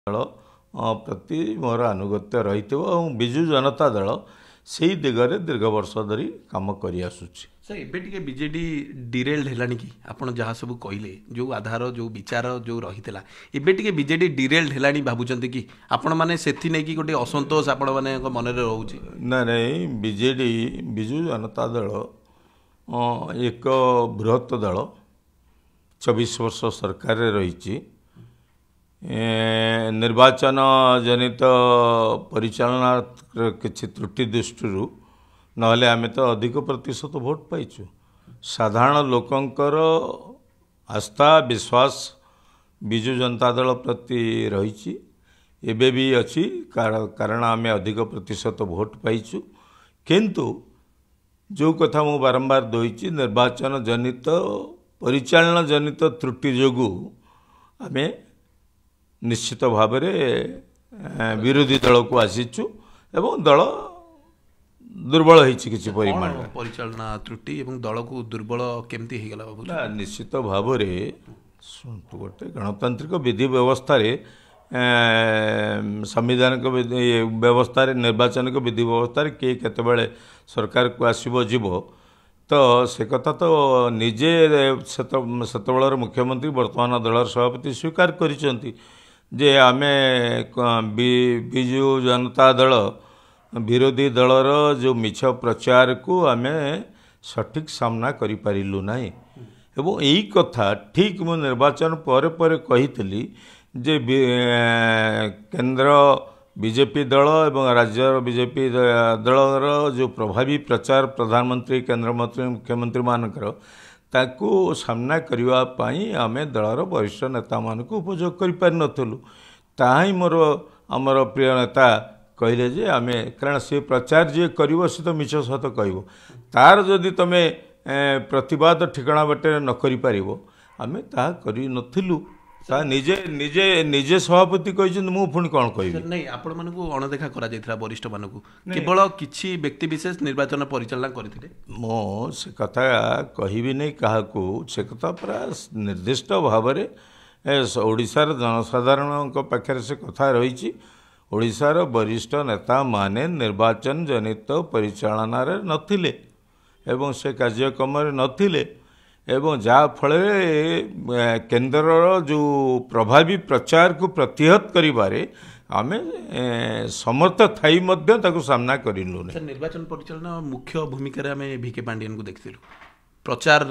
दल प्रति मोर आनुगत्य रही विजु जनता दल से दिगरे दीर्घ वर्ष धरी काम कर आसुची। सर एबे बीजेडी डिरेल्ड है कि आपड़ जहाँ सब कहले जो आधार जो विचार जो रही है एबे बीजेडी डिरेल्ड है भावुं कि आपण मैंने से नहीं गोटे असंतोष आपण मैंने मन में रोचे ना नहीं बीजेडी विजु जनता दल एक बृहत दल 24 वर्ष सरकार रही निर्वाचन जनित परिचालना किसी त्रुटि दृष्टि नहले आमे तो अधिक प्रतिशत भोट पाइचु। साधारण लोकंकर आस्था विश्वास विजु जनता दल प्रति रही एबे भी अच्छी कारण आमे अधिक प्रतिशत भोट पाइचु। किंतु जो कथा मु बारंबार दोइची निर्वाचन जनित परिचालना जनित त्रुटि जोगु आमे निश्चित भाव विरोधी दल को आसीचु एवं दल दुर्बल होइछि किछि परिमाण परिचालना त्रुटि एवं दल को दुर्बल केमती हो गला बाबू निश्चित भाव गोटे गणतांत्रिक विधि व्यवस्था संविधानिक व्यवस्था निर्वाचनिक विधि व्यवस्था किए केतबेले सरकार को आसीबो जीवो तो से कथा तो निजे सेतबेलर मुख्यमंत्री वर्तमान दलर सभापति स्वीकार करिसेंती जे आमे विजु जनता दल विरोधी दलर जो मिछ प्रचार को आमे सठिक सामना करि पारिलु नाही एवं यही कथा ठीक मु निर्वाचन पर कही जे केंद्र बीजेपी दल एवं राज्य बीजेपी दलर जो प्रभावी प्रचार प्रधानमंत्री केंद्र मंत्री मुख्यमंत्री मानकर ताकू सामना करने पाई आमे दलर वरिष्ठ नेता मान को उपयोग कर पारि नथलु ताही मोर आमर प्रिय नेता कहले जे आमे कारण से प्रचार जे करिवो से तो मिछ सत कहबो तार जदि तमे प्रतिवाद ठिकाना बाटे न करि पारिबो आमे ता करि नथिलु ता निजे निजे निजे सभापति कहिछन मु पुणी कोन कहबी नहीं आपण मन को अणदेखा करा जायथरा वरिष्ठ मान को केवल किछि व्यक्ति विशेष निर्वाचन परिचालना करथिले मो से कथा कहबी नहीं काहाकू से कथा पूरा निर्दिष्ट भाव ओडिशार जनसाधारण पाखे से कथा रही ओडिशार वरिष्ठ नेता माने निर्वाचन जनित परिचालना रे नथिले एवं से कार्यक्रम नथिले एवं जहाँ फल केन्द्र जो प्रभावी प्रचार को प्रतिहत करिबारे आमे समर्थ थाई मध्य ताको सामना करिलु सर निर्वाचन परिचालना मुख्य भूमिका आमे भिके पांडियन को देखथिलु प्रचार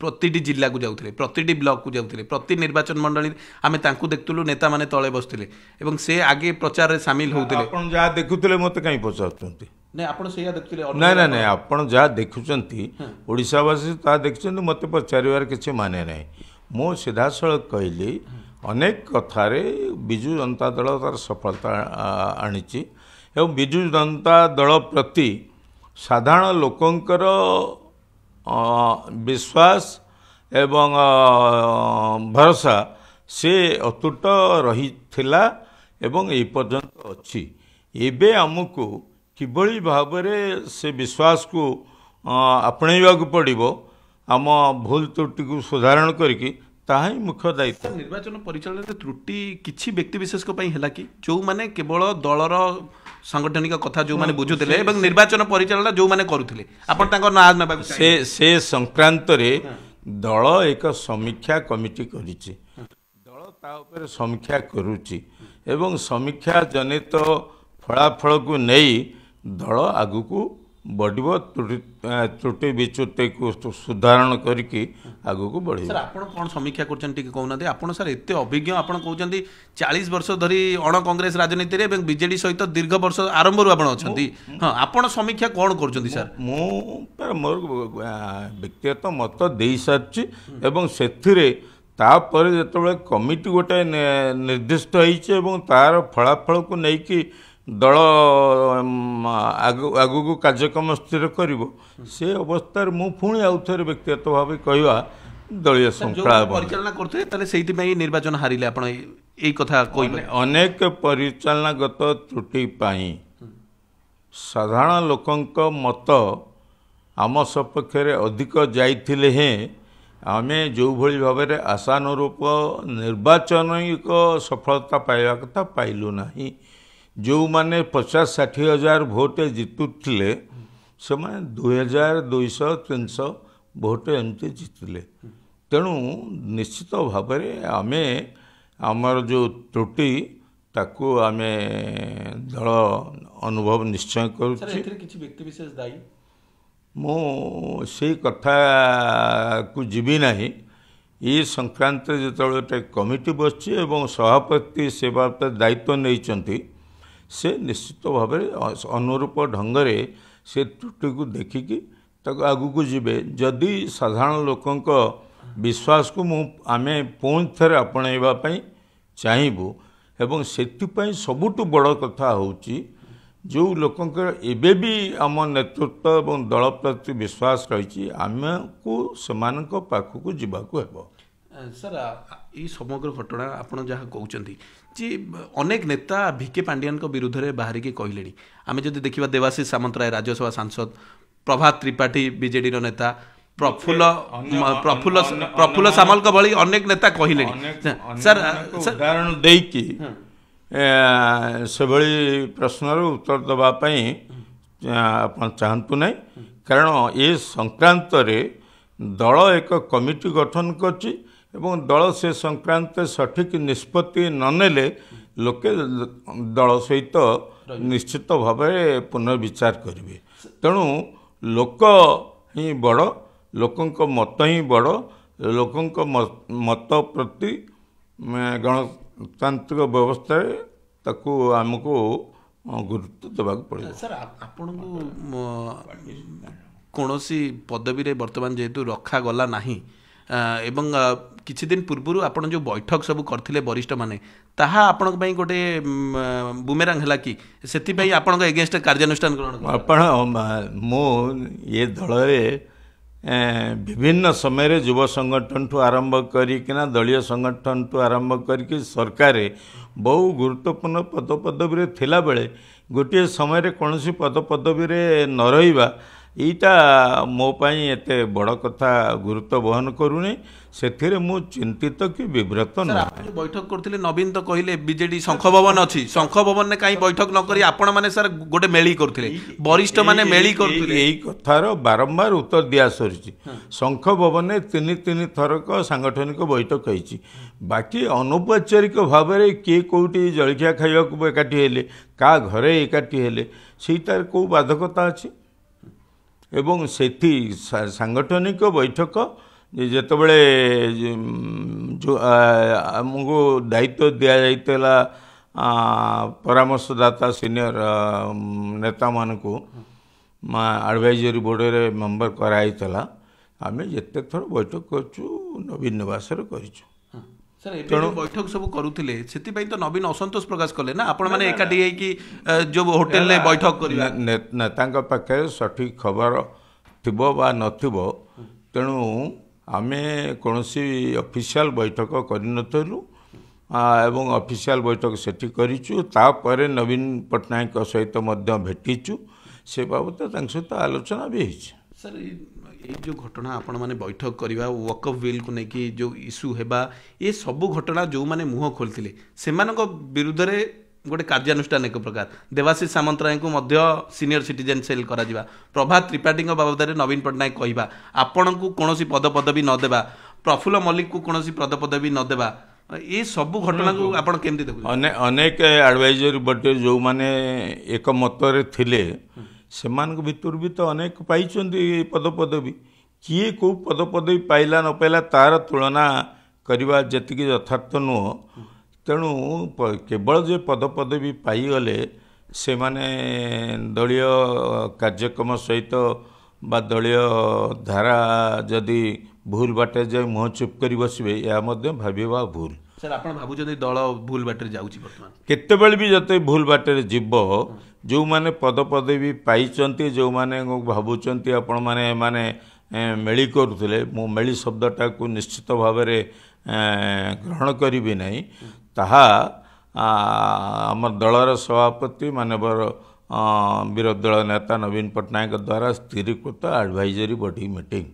प्रतिटी जिला को जाउथिले प्रतिटी ब्लॉक को जाउथिले प्रति निर्वाचन मंडली आमे तांकु देखथुलु नेता माने तळे बसथिले एवं से आगे प्रचार रे शामिल होउथिले आपण जा देखुथिले मते काई पचारथुंती नहीं आपण सेया देखथिले ना ना नहीं आपण जा देखुचंती ओडिशावासी ता देखुचंती मते पचारिवार किछि माने नाही मो सीधासळख कहली अनेक कथारे विजु जनता दल तार सफलता आनिछि एवं विजु जनता दल प्रति साधारण लोकंकर विश्वास एवं भरोसा से अतुट रही थिला एवं ए पर्यंत अछि एबे हमकु किभली भाव से विश्वास को आपणैवा को पड़ो आम भूल त्रुटि को सुधारण करके ताही मुख्य दायित्व निर्वाचन परिचालन त्रुटि किछि व्यक्ति विशेष को है कि जो माने केवल दलर सांगठनिक कथा जो माने बुझुथिले एवं निर्वाचन परिचालन जो माने करुथिले आपण तांको नाम नबा से संक्रांत रे दल एक समीक्षा कमिटी करिछि दल ता ऊपर समीक्षा करूछि एवं समीक्षा जनित फलाफल को नहीं दल आगु को बढ़िबो त्रुटि विच्युति को सुधारण करके आगु को बढ़िबो सर आपण कोन समीक्षा करछन टिके कहउना दे आपण सर एते अभिज्ञ आपण कहउचंदी 40 वर्ष धरी अण कांग्रेस राजनीति रे एवं बीजेडी सहित दीर्घ वर्ष आरंभ रु आपण अछंती हां आपण समीक्षा कोन करछंती सर मो पर मोर व्यक्तिगत मत देई सारछि एवं सेथिरे तापर जेतबे कमिटी गोटे निर्दिष्ट होइছে एवं तार फलाफल को नै कि दल आगु को कार्यक्रम स्थिर करिवो से अवस्था मु पुणी आउ थे व्यक्तिगत भाव कहवा दलीय श्रृंखला परिचालना करते ताले सेहिति पई निर्वाचन हारिले आपण एई कथा कोइ अनेक परिचालनागत त्रुटि पाई साधारण लोकंक मत आम सपक्ष अधिक जाइथिले हैं आमे जो भली भाव में आशानुरूप निर्वाचनिक सफलता पाइबा कथा पाइलु नहीं। जो माने 50-60 हजार भोट जितुले से 2200-300 भोट एमती जितले। तेणु निश्चित भाव में आमे आमर जो त्रुटि ताकू आमे दल अनुभव निश्चय करुच्ची। मु से कथा को जीवी नहीं। ये संक्रांत जो गोटे कमिटी बसची एवं सभापति से बाबद दायित्व नहीं से निश्चित भाव अनुरूप ढंगरे से त्रुटि को देखिकी आगू को जीवे। जदि साधारण लोकों विश्वास को आमे पुणी थे आपणाइवाई चाहबू एवं से सबुठु बड़ कथा होची जो लोकंकर एबे भी आम नेतृत्व एवं दल प्रति विश्वास रही आमको सेमानक पाखक जीवाकू हेबो। सर ये समग्र घटना आपड़ जहाँ कहते जी अनेक नेता भिके पांडियान विरुद्ध में बाहर की कहले आम जब देखा देवाशीष सामंतराय राज्यसभा सांसद, प्रभात त्रिपाठी बीजेडी नेता, प्रफुल्ल सामल भली अनेक नेता कहले। सर उदाहरण देकी से भली प्रश्नर उत्तर देवाई आप चाहतु नहीं, कारण ये संक्रांत रे दल एक कमिटी गठन करछि एवं दल से संक्रांत सठिक निष्पत्ति ननेले लोके दल सहित निश्चित भाव पुनर्विचार करेंगे। तेणु लोक ही बड़, लोकंक मत ही बड़, लोकंक मत प्रति गणतांत्रिक व्यवस्था ताकू आमको गुरुत्व देवाक पड़े। सर आपन को कौन पदवी रे वर्तमान जेहेतु रखा गला नहीं एवं किछि दिन पूर्व आपन जो बैठक सब करथिले वरिष्ठ माने ताहा आपन पई गोटे बुमेरांग हला कि सेति पई आपन को एगेंस्ट कार्यानुष्ठान ग्रहण आपण मो ये दल रे विभिन्न समय युव संगठन ठू आरंभ करिकिना दलीय संगठन ठू आरंभ करके सरकार बहु गुरुत्वपूर्ण पदपदवी थिला बेले गोटे समय कौन पदपदवी न रहिबा यीटा मो पाई एते बड़ कथा गुरुत्व बहन करूनी। से मु चिंतित कि विव्रत न बैठक करथिले नवीन तो कहले बीजेडी शंख भवन अछि, शंख भवन ने काई बैठक न करी आपण माने सर गोटे मेली करथिले, वरिष्ठ माने मेली करथिले। एई कथार बारंबार उत्तर दिया सरिछि। शंख भवन ने तीन थरक सांगठनिक बैठक होइछि। बाकी अनौपचारिक भाव में किए कौटी जलखिया खाइबा एकाठी हेले का घरे एकाठी हेले सेटार को बाधकता अछि एवं सेठी सांगठनिक बैठक जेतबेले जो आमको दायित्व दिया जाइतला परामर्शदाता सीनियर नेता मानकू एडवाइजरी बोर्ड रे मेंबर कराइतला आमे जेते थर बैठक करछु नवीन निवास रे करिछु। सर एबे बैठक सब करूथिले सेति पई तो नवीन असंतोष प्रकाश कले ना आपण माने एकाठी है कि जो होटल ले बैठक करिया नेतांका पाखे सठिक खबर थिबो बा नथिबो तेणु आमे कोनोसी ऑफिशियल बैठक करिनथलु एवं ऑफिशियल बैठक सेठी करिछु। तापरे नवीन पटनायक सहित मध्य भेटिछु से बाबत तांक सहित आलोचना भी होइछ। सर ये जो घटना आपण माने बैठक करवा वकफ बिल को लेकिन जो इश्यू हेबा ये सबू घटना जो माने मुह खोलथिले सेमानक विरुद्ध रे गोटे कार्यानुष्ठान एक प्रकार देवाशीष सामंतराय को मध्य सीनियर सिटीजन सेल करा जिबा, प्रभात त्रिपाठी बाबद नवीन पटनायक कहवा आपण को कौन पदपदवी न देबा, प्रफुल्ल मल्लिक को कौन पदपदवी न देबा, ये सबू घटना को आपण केमती देखु? अनेक एडवाइजरी बोर्ड जो माने एक मतरे थिले सेमान भितर भी तो अनेक पाई पदपदवी किए को पदपदवी पाइला न पाइला तार तुलना करवा जी यथार्थ नुह। तेणु केवल जे पदपदवी पाइगले से माने दलीय कार्यक्रम सहित बा दलीय धारा जदि भूल बाटे जाए मुह चुप कर बसबे या भाविबा भूल। सर आप भावुं दल भूल बाटर जाऊँगी बर्तमान केतेबेले भी जते भूल बाटर जीव जो माने पदपदवी पाइचंती जो माने भावुचंती आपण माने माने मेली करुले मु मेली शब्दटा को निश्चित भाव में ग्रहण करी नहीं। ताहा आम दलर सभापति मानवर विरोधी दल नेता नवीन पटनायक द्वारा स्थिरीकृत एडवाइजरी बॉडी मीटिंग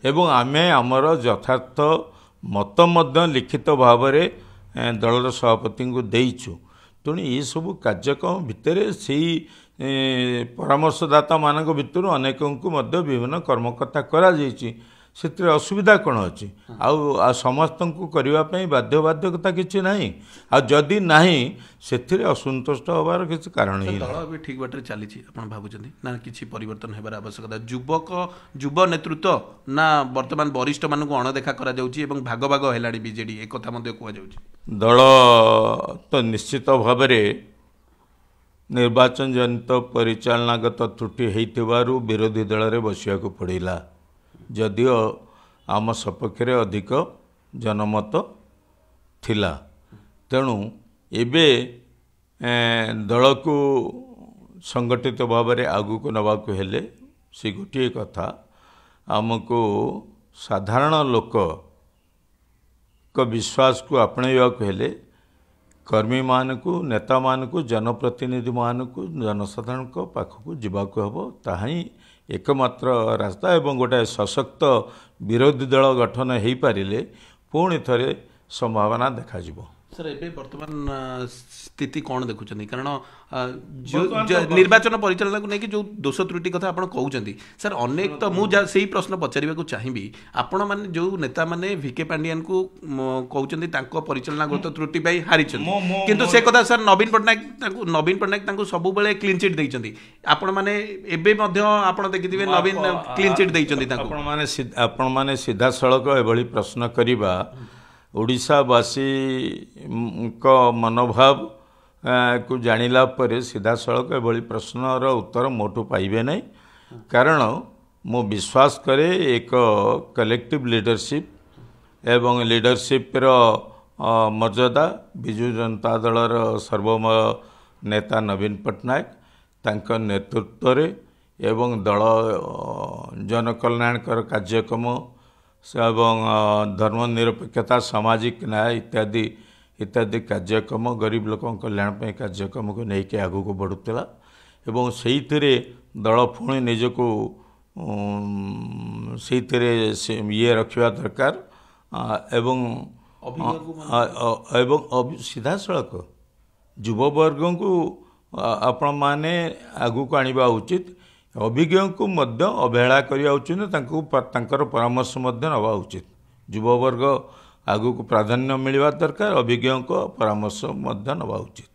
ଏବଂ ଆମେ ଆମର ଯଥାର୍ଥ ମତ ମଧ୍ୟ ଲିଖିତ ଭାବରେ ଦଳର ସଭାପତିଙ୍କୁ ଦେଇଛୁ। ତେଣୁ ଏସବୁ କାର୍ଯ୍ୟକ୍ରମ ଭିତରେ ସେଇ ପରାମର୍ଶଦାତା ମାନଙ୍କ ଭିତରୁ ଅନେକଙ୍କୁ ମଧ୍ୟ ବିଭିନ୍ନ କର୍ମକର୍ତ୍ତା କରାଯାଇଛି। ସେଥିରେ ଅସୁବିଧା କ'ଣ ଅଛି? ଆଉ ସମସ୍ତଙ୍କୁ କରିବା ପାଇଁ ବାଧ୍ୟବାଧକତା କିଛି ନାହିଁ। ଆଉ ଯଦି ନାହିଁ ସେଥିରେ ଅସନ୍ତୁଷ୍ଟ ହେବାର କିଛି କାରଣ ହିଁ ଦଳ ନାହିଁ। ଏବେ ଠିକ୍ ବାଟରେ ଚାଲିଛି ଆପଣ ଭାବୁଛନ୍ତି ନା କିଛି ପରିବର୍ତ୍ତନ ହେବାର ଆବଶ୍ୟକତା? ଯୁବ ନେତୃତ୍ୱ ନା ବର୍ତ୍ତମାନ ବରିଷ୍ଠମାନଙ୍କୁ ଅଣଦେଖା କରାଯାଉଛି ଏବଂ ଭାଗ ଭାଗ ହେଲାଣି ବିଜେଡି, ଏକଥା ମଧ୍ୟ କୁହାଯାଉଛି। ଦଳ ତ ନିଶ୍ଚିତ ଭାବରେ ନିର୍ବାଚନ ଜନିତ ପରିଚାଳନାଗତ ତ୍ରୁଟି ହୋଇଥିବାରୁ ବିରୋଧୀ ଦଳରେ ବସିବାକୁ ପଡ଼ିଲା। ଯଦିଓ ଆମ ସପକ୍ଷରେ ଅଧିକ ଜନମତ ଥିଲା। ତେଣୁ ଏବେ ଦଳକୁ ସଂଗଠିତ ଭାବରେ ଆଗକୁ ନେବାକୁ ହେଲେ ସେ ଗୋଟିଏ କଥା, ଆମକୁ ସାଧାରଣ ଲୋକଙ୍କ ବିଶ୍ୱାସକୁ ଆପଣେଇବାକୁ ହେଲେ କର୍ମୀମାନଙ୍କୁ, ନେତାମାନଙ୍କୁ, ଜନପ୍ରତିନିଧିମାନଙ୍କୁ ଜନସାଧାରଣଙ୍କ ପାଖକୁ ଯିବାକୁ ହେବ। ତାହା ହିଁ ଏକମାତ୍ର ରାସ୍ତା ଏବଂ ଗୋଟାଏ ସଶକ୍ତ ବିରୋଧୀ ଦଳ ଗଠନ ହୋଇପାରିଲେ ପୁଣି ଥରେ ସମ୍ଭାବନା ଦେଖାଯିବ। ସାର୍ ଏବେ ବର୍ତ୍ତମାନ ସ୍ଥିତି କ'ଣ ଦେଖୁଛନ୍ତି? କାରଣ ନିର୍ବାଚନ ପରିଚାଳନାକୁ ନେଇକି ଯେଉଁ ଦୋଷ ତ୍ରୁଟି କଥା ଆପଣ କହୁଛନ୍ତି ସାର୍, ଅନେକ ତ ମୁଁ ସେଇ ପ୍ରଶ୍ନ ପଚାରିବାକୁ ଚାହିଁବି, ଆପଣମାନେ ଯେଉଁ ନେତାମାନେ ଭିକେ ପାଣ୍ଡିଆନକୁ କହୁଛନ୍ତି ତାଙ୍କ ପରିଚାଳନାଗତ ତ୍ରୁଟି ପାଇଁ ହାରିଛନ୍ତି, କିନ୍ତୁ ସେ କଥା ସାର୍ ନବୀନ ପଟ୍ଟନାୟକ ତାଙ୍କୁ ସବୁବେଳେ କ୍ଲିନ୍ ଚିଟ୍ ଦେଇଛନ୍ତି। ଆପଣମାନେ ଏବେ ମଧ୍ୟ ଆପଣ ଦେଖିଥିବେ ନବୀନ କ୍ଲିନ୍ ଚିଟ୍ ଦେଇଛନ୍ତି ତାଙ୍କୁ। ଆପଣମାନେ ସିଧାସଳଖ ଏଭଳି ପ୍ରଶ୍ନ କରିବା ଓଡ଼ିଶାବାସୀଙ୍କ ମନୋଭାବ କୁ ଜାଣିଲା ପରେ ସିଧାସଳଖ ଏଭଳି ପ୍ରଶ୍ନର ଉତ୍ତର ମୋଠୁ ପାଇବେ ନାହିଁ। କାରଣ ମୁଁ ବିଶ୍ୱାସ କରେ ଏକ କଲେକ୍ଟିଭ୍ ଲିଡରସିପ୍ ଏବଂ ଲିଡରସିପ୍ର ମର୍ଯ୍ୟାଦା ବିଜୁ ଜନତା ଦଳର ସର୍ବମୟ ନେତା ନବୀନ ପଟ୍ଟନାୟକ ତାଙ୍କ ନେତୃତ୍ୱରେ ଏବଂ ଦଳ ଜନକଲ୍ୟାଣକର କାର୍ଯ୍ୟକ୍ରମ ଏବଂ ଧର୍ମନିରପେକ୍ଷତା, ସାମାଜିକ ନ୍ୟାୟ ଇତ୍ୟାଦି କାର୍ଯ୍ୟକ୍ରମ, ଗରିବ ଲୋକଙ୍କ କଲ୍ୟାଣ ପାଇଁ କାର୍ଯ୍ୟକ୍ରମକୁ ନେଇକି ଆଗକୁ ବଢ଼ୁଥିଲା ଏବଂ ସେଇଥିରେ ଦଳ ପୁଣି ନିଜକୁ ସେଇଥିରେ ରଖିବା ଦରକାର ଏବଂ ସିଧାସଳଖ ଯୁବବର୍ଗଙ୍କୁ ଆପଣମାନେ ଆଗକୁ ଆଣିବା ଉଚିତ। ଅଭିଜ୍ଞଙ୍କୁ ମଧ୍ୟ ଅବହେଳା କରିବା ଉଚିତ, ତାଙ୍କର ପରାମର୍ଶ ମଧ୍ୟ ନେବା ଉଚିତ। ଯୁବବର୍ଗ ଆଗକୁ ପ୍ରାଧାନ୍ୟ ମିଳିବା ଦରକାର, ଅଭିଜ୍ଞଙ୍କ ପରାମର୍ଶ ମଧ୍ୟ ନେବା ଉଚିତ।